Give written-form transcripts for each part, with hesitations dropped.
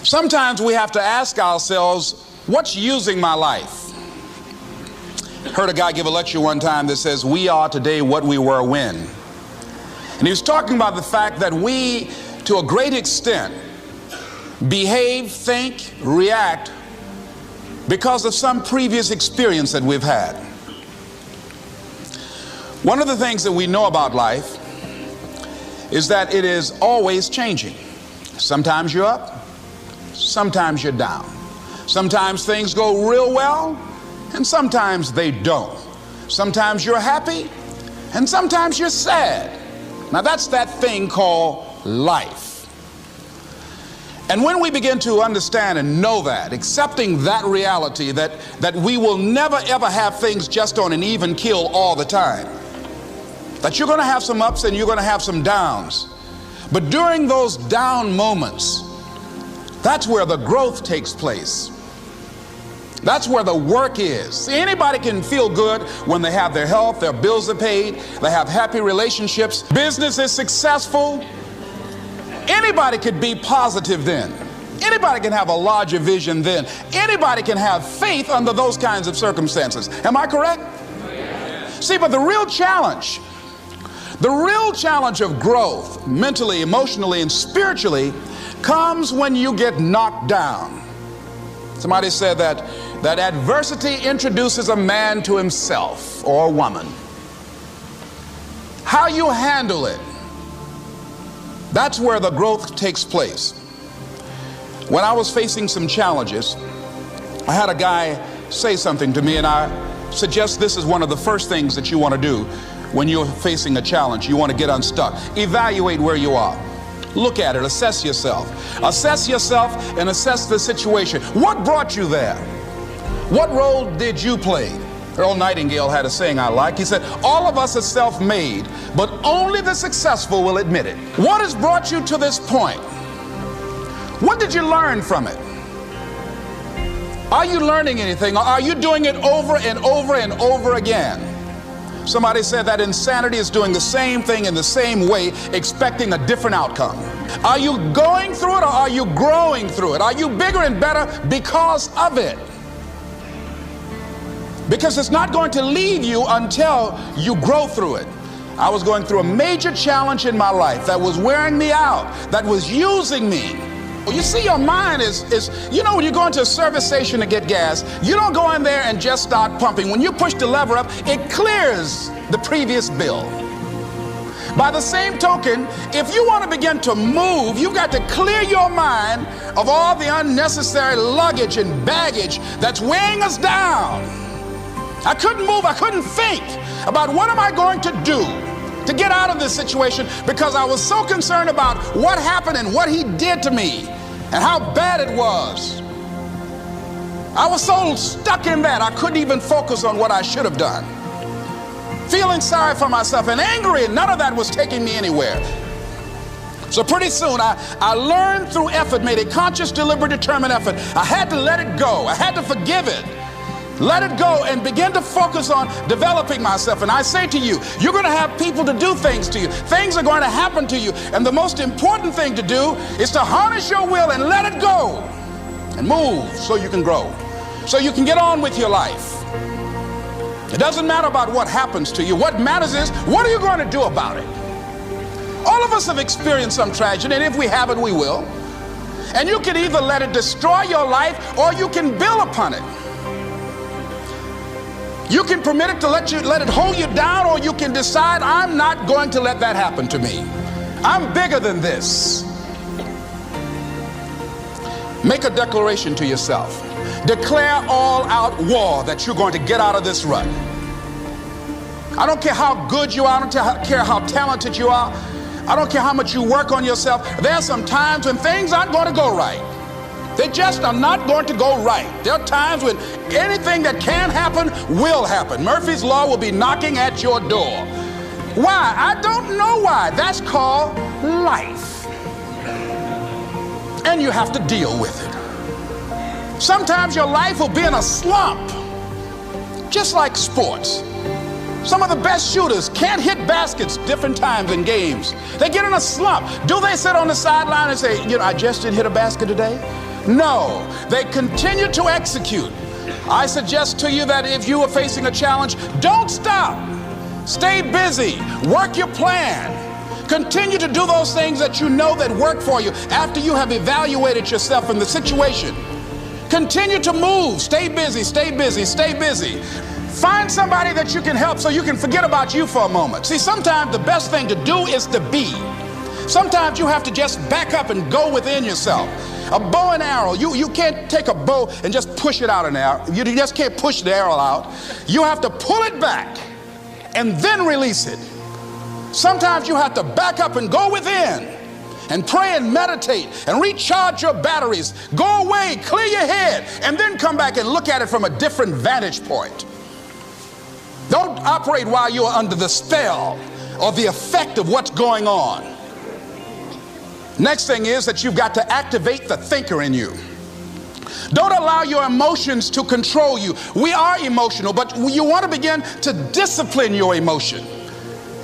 Sometimes we have to ask ourselves, what's using my life? Heard a guy give a lecture one time that says, we are today what we were when. And he was talking about the fact that we, to a great extent, behave, think, react because of some previous experience that we've had. One of the things that we know about life is that it is always changing. Sometimes you're up, sometimes you're down. Sometimes things go real well, and sometimes they don't. Sometimes you're happy, and sometimes you're sad. Now that's that thing called life. And when we begin to understand and know that, accepting that reality that we will never ever have things just on an even keel all the time, that you're going to have some ups and you're going to have some downs, but during those down moments, that's where the growth takes place. That's where the work is. See, anybody can feel good when they have their health, their bills are paid, they have happy relationships, business is successful. Anybody could be positive then. Anybody can have a larger vision then. Anybody can have faith under those kinds of circumstances. Am I correct? See, but the real challenge of growth, mentally, emotionally, and spiritually, comes when you get knocked down. Somebody said that adversity introduces a man to himself or a woman. How you handle it, that's where the growth takes place. When I was facing some challenges, I had a guy say something to me, and I suggest this is one of the first things that you want to do when you're facing a challenge. You want to get unstuck. Evaluate where you are. Look at it, assess yourself. Assess yourself and assess the situation. What brought you there? What role did you play? Earl Nightingale had a saying I like. He said, all of us are self-made, but only the successful will admit it. What has brought you to this point? What did you learn from it? Are you learning anything, or are you doing it over and over and over again? Somebody said that insanity is doing the same thing in the same way, expecting a different outcome. Are you going through it, or are you growing through it? Are you bigger and better because of it? Because it's not going to leave you until you grow through it. I was going through a major challenge in my life that was wearing me out, that was using me. Well, you see, your mind is, you know, when you go into a service station to get gas, you don't go in there and just start pumping. When you push the lever up, it clears the previous bill. By the same token, if you want to begin to move, you've got to clear your mind of all the unnecessary luggage and baggage that's weighing us down. I couldn't move, I couldn't think about what am I going to do to get out of this situation, because I was so concerned about what happened and what he did to me and how bad it was. I was so stuck in that I couldn't even focus on what I should have done. Feeling sorry for myself and angry, and none of that was taking me anywhere. So pretty soon I learned through effort, made a conscious, deliberate, determined effort. I had to let it go. I had to forgive it. Let it go and begin to focus on developing myself. And I say to you, you're going to have people to do things to you. Things are going to happen to you. And the most important thing to do is to harness your will and let it go and move so you can grow, so you can get on with your life. It doesn't matter about what happens to you. What matters is, what are you going to do about it? All of us have experienced some tragedy, and if we haven't, we will. And you can either let it destroy your life, or you can build upon it. You can permit it to let it hold you down, or you can decide, I'm not going to let that happen to me. I'm bigger than this. Make a declaration to yourself. Declare all out war that you're going to get out of this rut. I don't care how good you are, I don't care how talented you are, I don't care how much you work on yourself. There are some times when things aren't going to go right. They just are not going to go right. There are times when anything that can happen will happen. Murphy's Law will be knocking at your door. Why? I don't know why. That's called life. And you have to deal with it. Sometimes your life will be in a slump, just like sports. Some of the best shooters can't hit baskets different times in games. They get in a slump. Do they sit on the sideline and say, you know, I just didn't hit a basket today? No, they continue to execute. I suggest to you that if you are facing a challenge, don't stop. Stay busy. Work your plan. Continue to do those things that you know that work for you after you have evaluated yourself in the situation. Continue to move. Stay busy, stay busy, stay busy. Find somebody that you can help so you can forget about you for a moment. See, sometimes the best thing to do is to be. Sometimes you have to just back up and go within yourself. A bow and arrow, you can't take a bow and just push it out an arrow. You just can't push the arrow out. You have to pull it back and then release it. Sometimes you have to back up and go within and pray and meditate and recharge your batteries. Go away, clear your head, and then come back and look at it from a different vantage point. Don't operate while you're under the spell or the effect of what's going on. Next thing is that you've got to activate the thinker in you. Don't allow your emotions to control you. We are emotional, but you want to begin to discipline your emotion.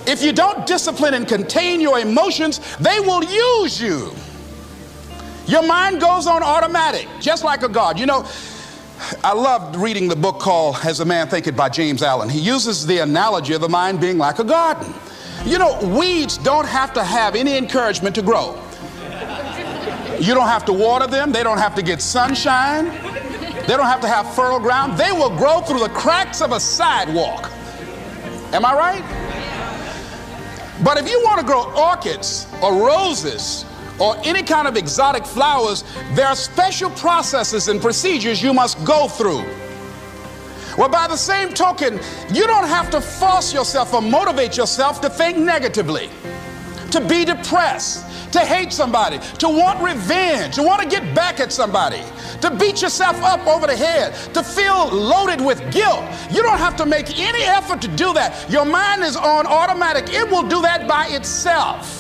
If you don't discipline and contain your emotions, they will use you. Your mind goes on automatic, just like a God. You know, I loved reading the book called As a Man Thinketh by James Allen. He uses the analogy of the mind being like a garden. You know, weeds don't have to have any encouragement to grow. You don't have to water them. They don't have to get sunshine. They don't have to have fertile ground. They will grow through the cracks of a sidewalk. Am I right? But if you want to grow orchids or roses or any kind of exotic flowers, there are special processes and procedures you must go through. Well, by the same token, you don't have to force yourself or motivate yourself to think negatively, to be depressed, to hate somebody, to want revenge, to want to get back at somebody, to beat yourself up over the head, to feel loaded with guilt. You don't have to make any effort to do that. Your mind is on automatic. It will do that by itself.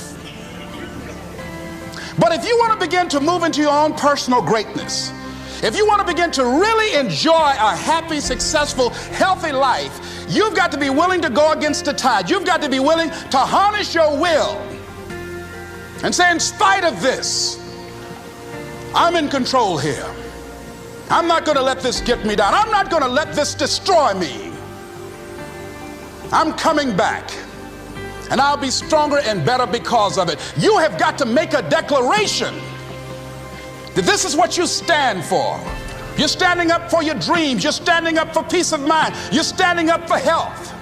But if you want to begin to move into your own personal greatness, if you want to begin to really enjoy a happy, successful, healthy life, you've got to be willing to go against the tide. You've got to be willing to harness your will and say, in spite of this, I'm in control here. I'm not going to let this get me down. I'm not going to let this destroy me. I'm coming back, and I'll be stronger and better because of it. You have got to make a declaration that this is what you stand for. You're standing up for your dreams. You're standing up for peace of mind. You're standing up for health.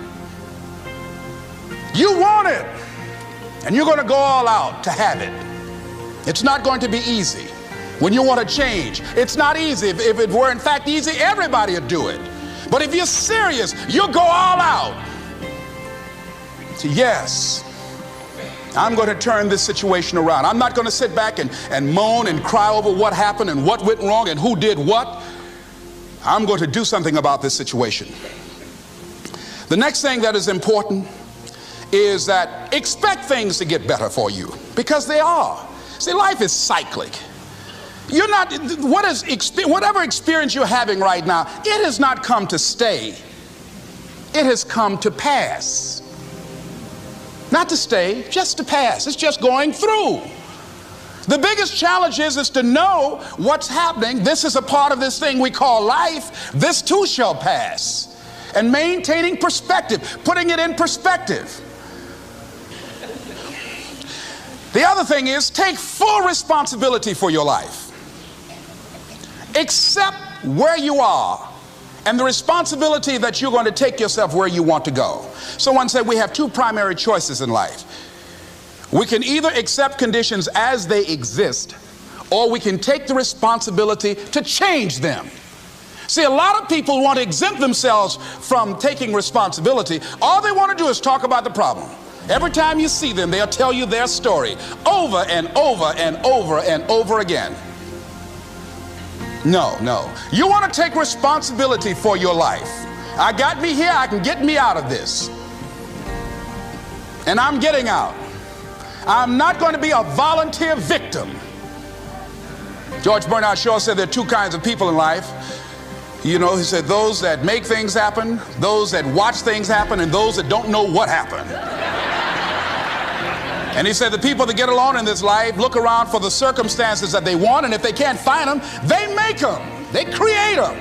You want it, and you're going to go all out to have it. It's not going to be easy. When you want to change, it's not easy. If it were in fact easy, everybody would do it. But if you're serious, you'll go all out. So yes, I'm going to turn this situation around. I'm not going to sit back and moan and cry over what happened and what went wrong and who did what. I'm going to do something about this situation. The next thing that is important is that expect things to get better for you, because they are. See, life is cyclic. You're not, whatever experience you're having right now, it has not come to stay. It has come to pass. Not to stay, just to pass. It's just going through. The biggest challenge is to know what's happening. This is a part of this thing we call life. This too shall pass. And maintaining perspective, putting it in perspective. The other thing is take full responsibility for your life. Accept where you are and the responsibility that you're going to take yourself where you want to go. Someone said we have two primary choices in life. We can either accept conditions as they exist, or we can take the responsibility to change them. See, a lot of people want to exempt themselves from taking responsibility. All they want to do is talk about the problem. Every time you see them, they'll tell you their story over and over and over and over again. No. You want to take responsibility for your life. I got me here, I can get me out of this. And I'm getting out. I'm not going to be a volunteer victim. George Bernard Shaw said there are two kinds of people in life. You know, he said those that make things happen, those that watch things happen, and those that don't know what happened. And he said the people that get along in this life look around for the circumstances that they want, and if they can't find them, they make them. They create them.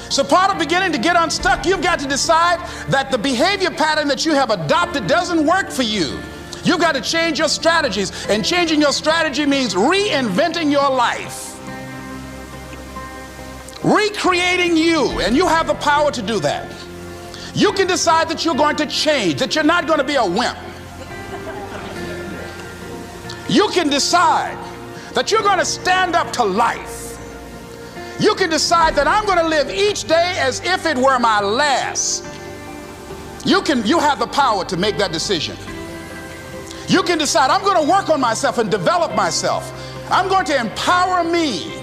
So part of beginning to get unstuck, you've got to decide that the behavior pattern that you have adopted doesn't work for you. You've got to change your strategies, and changing your strategy means reinventing your life, recreating you, and you have the power to do that. You can decide that you're going to change, that you're not going to be a wimp. You can decide that you're going to stand up to life. You can decide that I'm going to live each day as if it were my last. You have the power to make that decision. You can decide I'm going to work on myself and develop myself. I'm going to empower me.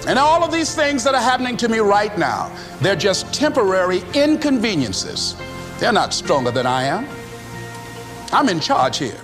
And all of these things that are happening to me right now, they're just temporary inconveniences. They're not stronger than I am. I'm in charge here.